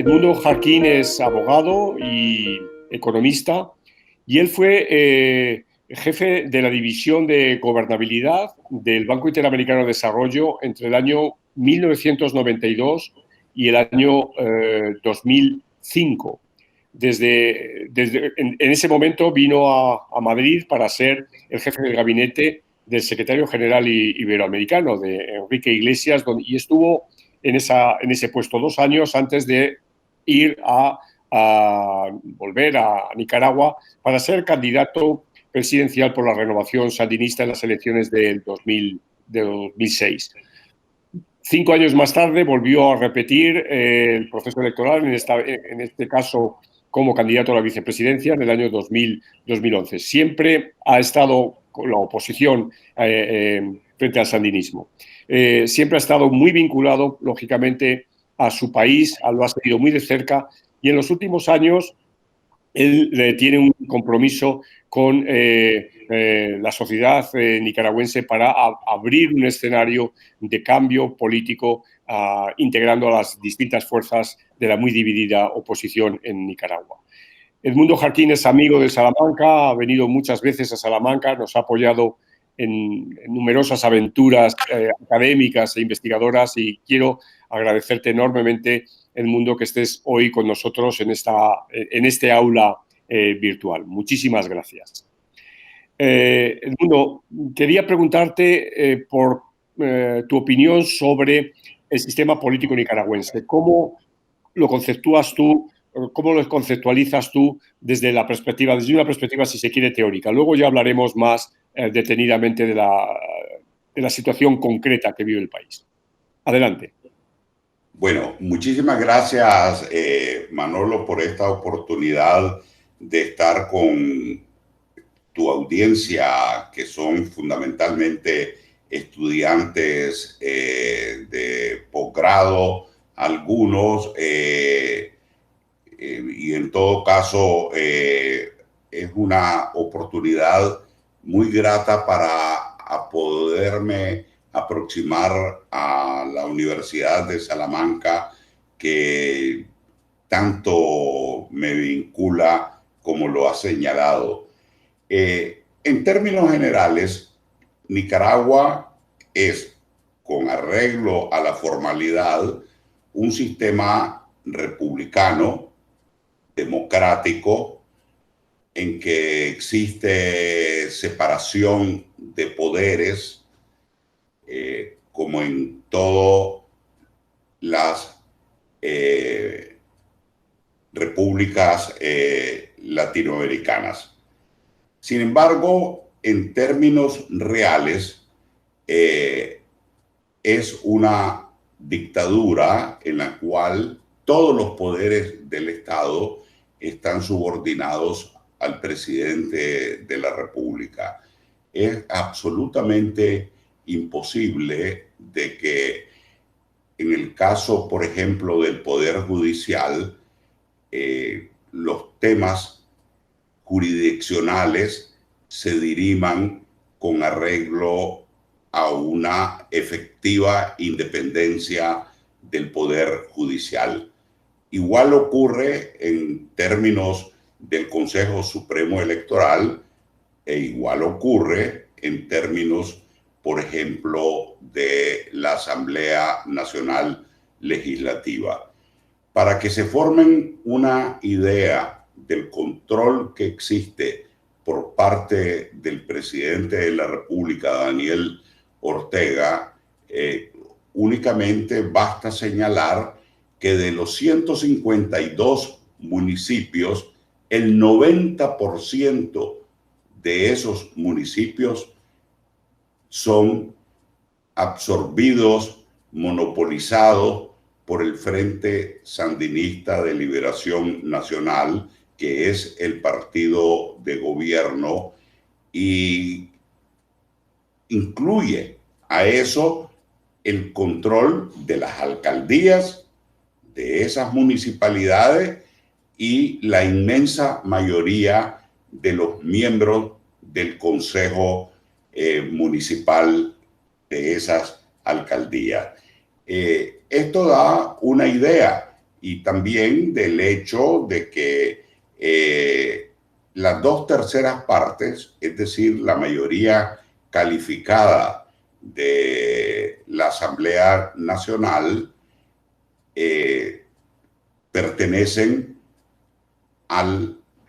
Edmundo Jarquín es abogado y economista y él fue jefe de la División de Gobernabilidad del Banco Interamericano de Desarrollo entre el año 1992 y el año 2005. En ese momento vino a Madrid para ser el jefe del gabinete del secretario general iberoamericano, de Enrique Iglesias, y estuvo en ese puesto 2 años antes de ir a volver a Nicaragua para ser candidato presidencial por la renovación sandinista en las elecciones del 2006. 5 años más tarde volvió a repetir el proceso electoral, en este caso como candidato a la vicepresidencia en el año 2011. Siempre ha estado con la oposición frente al sandinismo. Siempre ha estado muy vinculado, lógicamente, a su país, lo ha seguido muy de cerca y en los últimos años él tiene un compromiso con la sociedad nicaragüense para abrir un escenario de cambio político, integrando a las distintas fuerzas de la muy dividida oposición en Nicaragua. Edmundo Jarquín es amigo de Salamanca, ha venido muchas veces a Salamanca, nos ha apoyado en numerosas aventuras académicas e investigadoras y quiero agradecerte enormemente, Edmundo, que estés hoy con nosotros en este aula virtual. Muchísimas gracias. Edmundo, quería preguntarte por tu opinión sobre el sistema político nicaragüense. ¿Cómo lo conceptúas tú? ¿Cómo lo conceptualizas tú desde una perspectiva, si se quiere, teórica? Luego ya hablaremos más detenidamente de la situación concreta que vive el país. Adelante. Bueno, muchísimas gracias, Manolo, por esta oportunidad de estar con tu audiencia, que son fundamentalmente estudiantes de posgrado, algunos, y en todo caso es una oportunidad muy grata para poderme aproximar a la Universidad de Salamanca, que tanto me vincula como lo ha señalado. En términos generales, Nicaragua es, con arreglo a la formalidad, un sistema republicano, democrático, en que existe separación de poderes, como en todas las repúblicas latinoamericanas. Sin embargo, en términos reales, es una dictadura en la cual todos los poderes del Estado están subordinados al presidente de la República. Es absolutamente imposible de que en el caso, por ejemplo, del Poder Judicial, los temas jurisdiccionales se diriman con arreglo a una efectiva independencia del Poder Judicial. Igual ocurre en términos del Consejo Supremo Electoral e igual ocurre en términos, por ejemplo, de la Asamblea Nacional Legislativa. Para que se formen una idea del control que existe por parte del presidente de la República, Daniel Ortega, únicamente basta señalar que de los 152 municipios, el 90% de esos municipios son absorbidos, monopolizados por el Frente Sandinista de Liberación Nacional, que es el partido de gobierno, y incluye a eso el control de las alcaldías de esas municipalidades y la inmensa mayoría de los miembros del Consejo Municipal de esas alcaldías. Esto da una idea y también del hecho de que las 2/3 partes, es decir, la mayoría calificada de la Asamblea Nacional,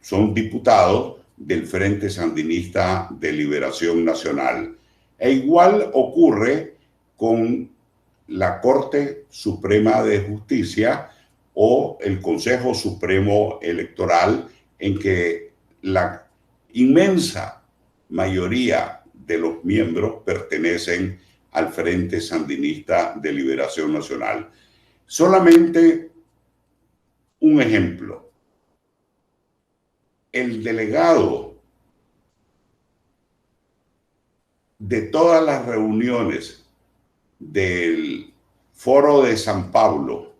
son diputados del Frente Sandinista de Liberación Nacional. E igual ocurre con la Corte Suprema de Justicia o el Consejo Supremo Electoral, en que la inmensa mayoría de los miembros pertenecen al Frente Sandinista de Liberación Nacional. Solamente un ejemplo. El delegado de todas las reuniones del Foro de San Pablo,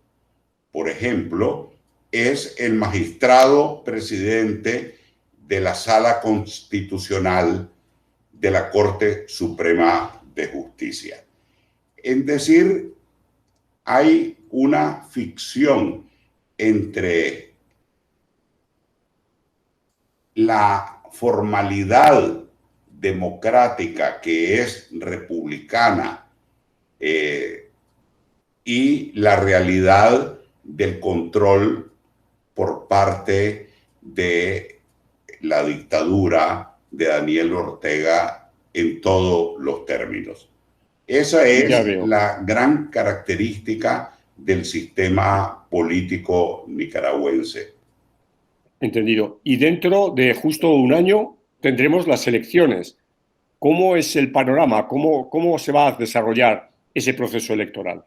por ejemplo, es el magistrado presidente de la Sala Constitucional de la Corte Suprema de Justicia. Es decir, hay una ficción entre la formalidad democrática que es republicana y la realidad del control por parte de la dictadura de Daniel Ortega en todos los términos. Esa es la gran característica del sistema político nicaragüense. Entendido. Y dentro de justo un año tendremos las elecciones. ¿Cómo es el panorama? ¿Cómo se va a desarrollar ese proceso electoral?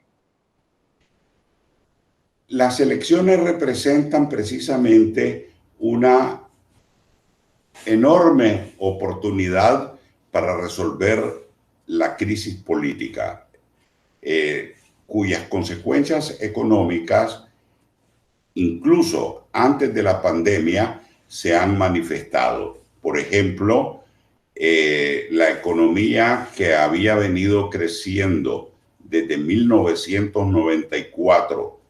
Las elecciones representan precisamente una enorme oportunidad para resolver la crisis política, cuyas consecuencias económicas, incluso antes de la pandemia, se han manifestado. Por ejemplo, la economía que había venido creciendo desde 1994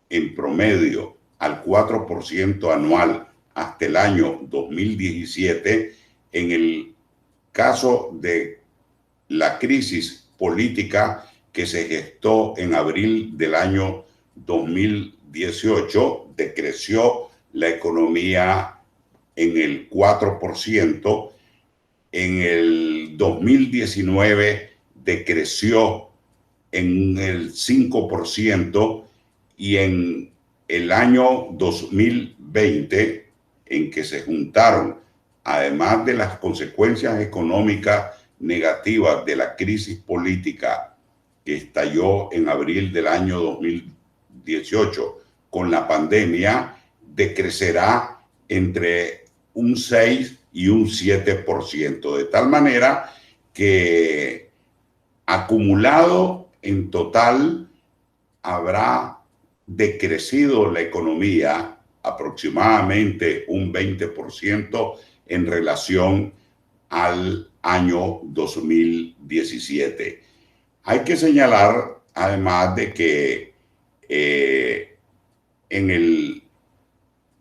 en promedio al 4% anual hasta el año 2017, en el caso de la crisis política que se gestó en abril del año 2018, decreció la economía en el 4%, en el 2019 decreció en el 5%, y en el año 2020, en que se juntaron, además de las consecuencias económicas negativas de la crisis política que estalló en abril del año 2018 con la pandemia, decrecerá entre un 6 y un 7%, de tal manera que acumulado en total habrá decrecido la economía aproximadamente un 20% en relación al año 2017. Hay que señalar además de que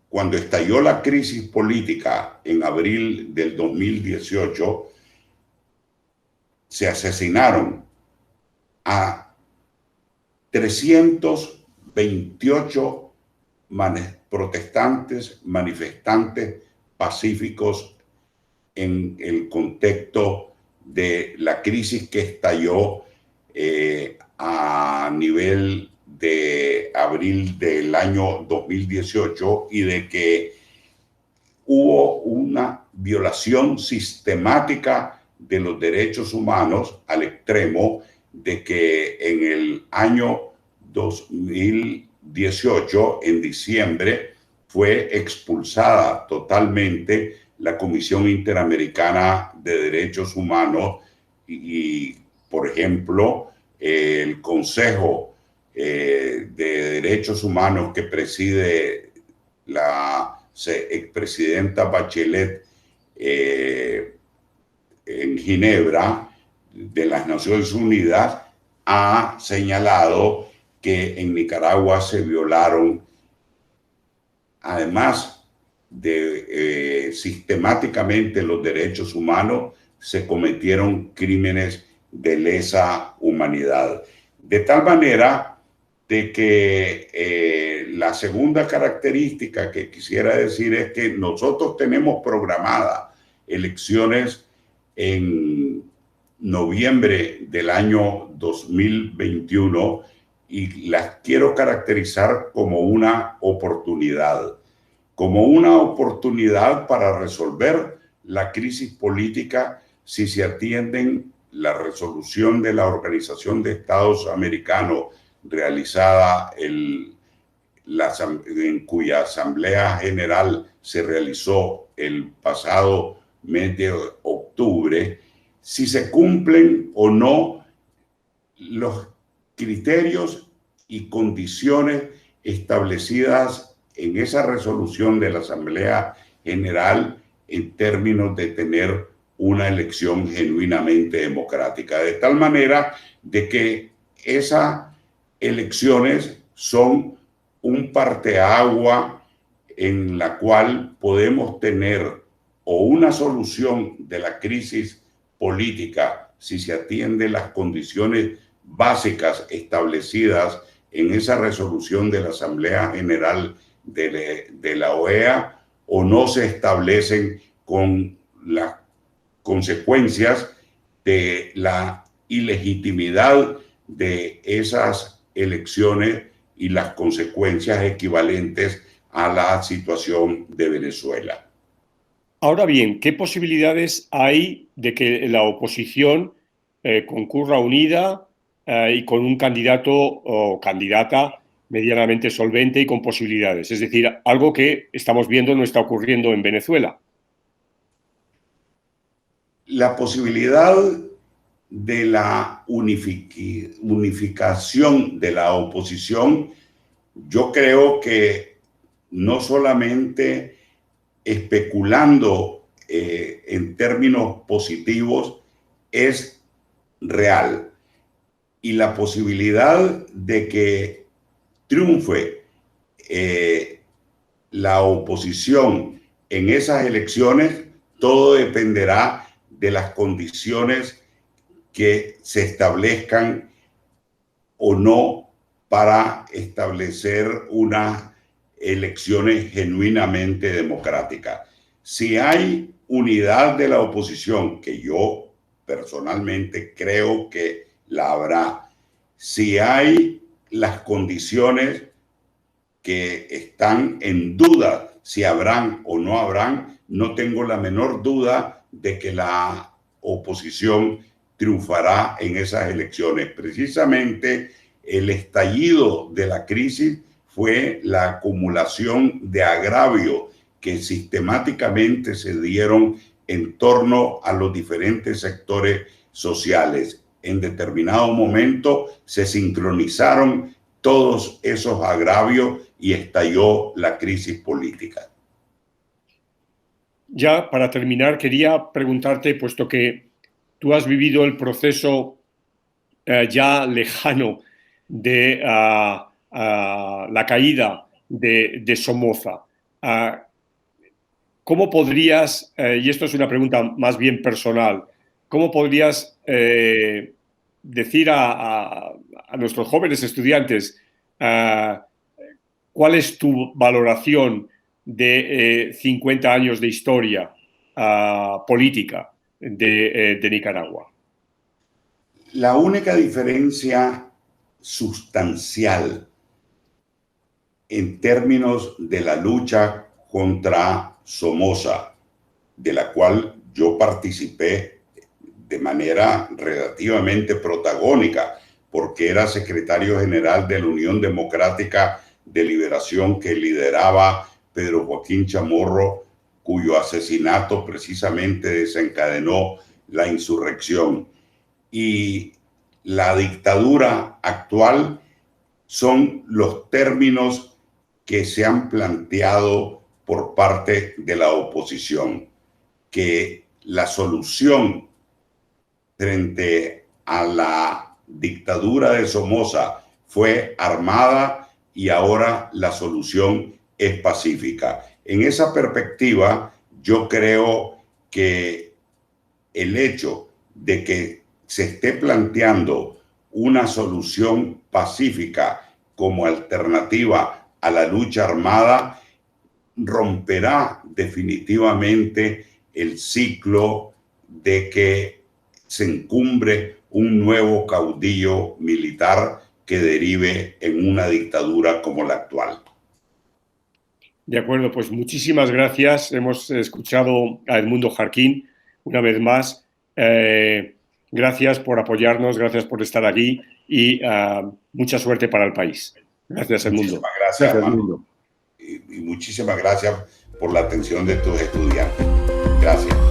cuando estalló la crisis política en abril del 2018, se asesinaron a 328 protestantes, manifestantes pacíficos en el contexto de la crisis que estalló a nivel de abril del año 2018, y de que hubo una violación sistemática de los derechos humanos al extremo de que en el año 2018, en diciembre, fue expulsada totalmente la Comisión Interamericana de Derechos Humanos y por ejemplo, el Consejo de Derechos Humanos que preside la expresidenta Bachelet en Ginebra de las Naciones Unidas, ha señalado que en Nicaragua se violaron además de sistemáticamente los derechos humanos, se cometieron crímenes de lesa humanidad. De tal manera de que la segunda característica que quisiera decir es que nosotros tenemos programadas elecciones en noviembre del año 2021 y las quiero caracterizar como una oportunidad para resolver la crisis política si se atienden la resolución de la Organización de Estados Americanos realizada en cuya Asamblea General se realizó el pasado mes de octubre, si se cumplen o no los criterios y condiciones establecidas en esa resolución de la Asamblea General en términos de tener una elección genuinamente democrática, de tal manera de que esas elecciones son un parteagua en la cual podemos tener o una solución de la crisis política si se atienden las condiciones básicas establecidas en esa resolución de la Asamblea General de la OEA, o no se establecen con las consecuencias de la ilegitimidad de esas elecciones y las consecuencias equivalentes a la situación de Venezuela. Ahora bien, ¿qué posibilidades hay de que la oposición concurra unida y con un candidato o candidata medianamente solvente y con posibilidades? Es decir, algo que estamos viendo no está ocurriendo en Venezuela. La posibilidad de la unificación de la oposición, yo creo que no solamente especulando en términos positivos, es real. Y la posibilidad de que triunfe la oposición en esas elecciones, todo dependerá de las condiciones que se establezcan o no para establecer unas elecciones genuinamente democráticas. Si hay unidad de la oposición, que yo personalmente creo que la habrá, si hay las condiciones que están en duda, si habrán o no habrán, no tengo la menor duda de que la oposición triunfará en esas elecciones. Precisamente el estallido de la crisis fue la acumulación de agravio que sistemáticamente se dieron en torno a los diferentes sectores sociales. En determinado momento se sincronizaron todos esos agravios y estalló la crisis política. Ya para terminar, quería preguntarte, puesto que tú has vivido el proceso ya lejano de la caída de Somoza, ¿cómo podrías, y esto es una pregunta más bien personal, cómo podrías decir a nuestros jóvenes estudiantes cuál es tu valoración de 50 años de historia política de Nicaragua? La única diferencia sustancial en términos de la lucha contra Somoza, de la cual yo participé de manera relativamente protagónica, porque era secretario general de la Unión Democrática de Liberación que lideraba Pedro Joaquín Chamorro, cuyo asesinato precisamente desencadenó la insurrección. Y la dictadura actual son los términos que se han planteado por parte de la oposición, que la solución frente a la dictadura de Somoza fue armada y ahora la solución es pacífica. En esa perspectiva, yo creo que el hecho de que se esté planteando una solución pacífica como alternativa a la lucha armada romperá definitivamente el ciclo de que se encumbre un nuevo caudillo militar que derive en una dictadura como la actual. De acuerdo, pues muchísimas gracias. Hemos escuchado a Edmundo Jarquín una vez más. Gracias por apoyarnos, gracias por estar aquí y mucha suerte para el país. Gracias, Edmundo. Muchísimas gracias, Edmundo. Y muchísimas gracias por la atención de tus estudiantes. Gracias.